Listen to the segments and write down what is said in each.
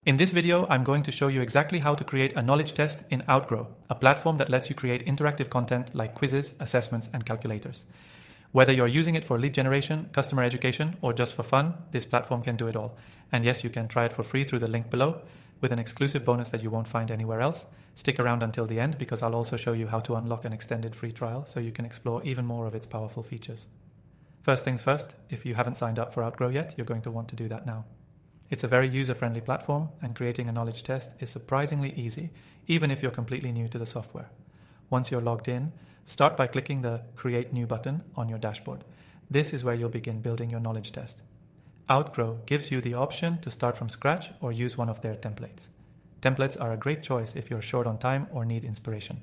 In this video, I'm going to show you exactly how to create a knowledge test in Outgrow, a platform that lets you create interactive content like quizzes, assessments, and calculators. Whether you're using it for lead generation, customer education, or just for fun, this platform can do it all. And yes, you can try it for free through the link below, with an exclusive bonus that you won't find anywhere else. Stick around until the end because I'll also show you how to unlock an extended free trial so you can explore even more of its powerful features. First things first, if you haven't signed up for Outgrow yet, you're going to want to do that now. It's a very user-friendly platform, and creating a knowledge test is surprisingly easy, even if you're completely new to the software. Once you're logged in, start by clicking the Create New button on your dashboard. This is where you'll begin building your knowledge test. Outgrow gives you the option to start from scratch or use one of their templates. Templates are a great choice if you're short on time or need inspiration.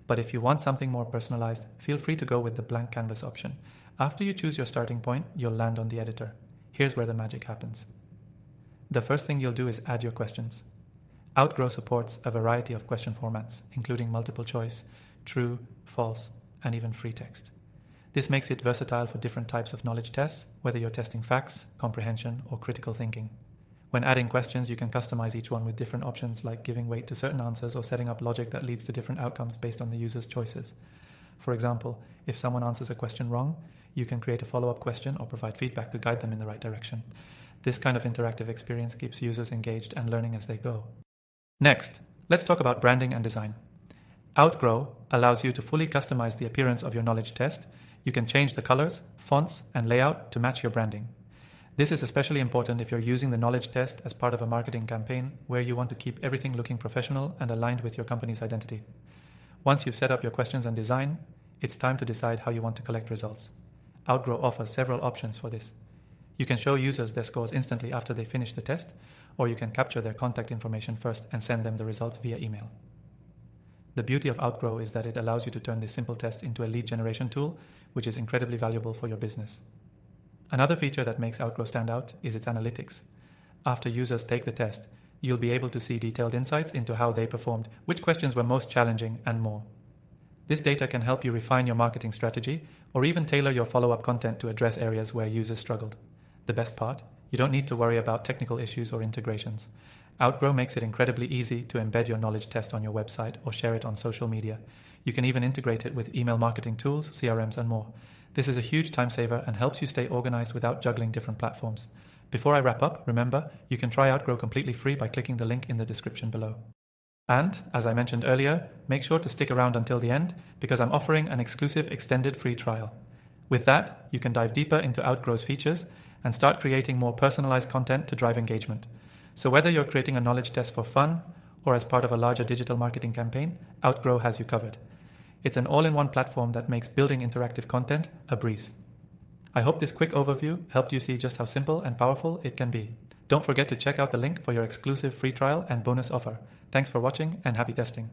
But if you want something more personalized, feel free to go with the blank canvas option. After you choose your starting point, you'll land on the editor. Here's where the magic happens. The first thing you'll do is add your questions. Outgrow supports a variety of question formats, including multiple choice, true, false, and even free text. This makes it versatile for different types of knowledge tests, whether you're testing facts, comprehension, or critical thinking. When adding questions, you can customize each one with different options like giving weight to certain answers or setting up logic that leads to different outcomes based on the user's choices. For example, if someone answers a question wrong, you can create a follow-up question or provide feedback to guide them in the right direction. This kind of interactive experience keeps users engaged and learning as they go. Next, let's talk about branding and design. Outgrow allows you to fully customize the appearance of your knowledge test. You can change the colors, fonts, and layout to match your branding. This is especially important if you're using the knowledge test as part of a marketing campaign where you want to keep everything looking professional and aligned with your company's identity. Once you've set up your questions and design, it's time to decide how you want to collect results. Outgrow offers several options for this. You can show users their scores instantly after they finish the test, or you can capture their contact information first and send them the results via email. The beauty of Outgrow is that it allows you to turn this simple test into a lead generation tool, which is incredibly valuable for your business. Another feature that makes Outgrow stand out is its analytics. After users take the test, you'll be able to see detailed insights into how they performed, which questions were most challenging, and more. This data can help you refine your marketing strategy or even tailor your follow-up content to address areas where users struggled. The best part, you don't need to worry about technical issues or integrations. Outgrow makes it incredibly easy to embed your knowledge test on your website or share it on social media. You can even integrate it with email marketing tools, CRMs, and more. This is a huge time saver and helps you stay organized without juggling different platforms. Before I wrap up, remember, you can try Outgrow completely free by clicking the link in the description below. And, as I mentioned earlier, make sure to stick around until the end because I'm offering an exclusive extended free trial. With that, you can dive deeper into Outgrow's features and start creating more personalized content to drive engagement. So whether you're creating a knowledge test for fun or as part of a larger digital marketing campaign, Outgrow has you covered. It's an all-in-one platform that makes building interactive content a breeze. I hope this quick overview helped you see just how simple and powerful it can be. Don't forget to check out the link for your exclusive free trial and bonus offer. Thanks for watching and happy testing.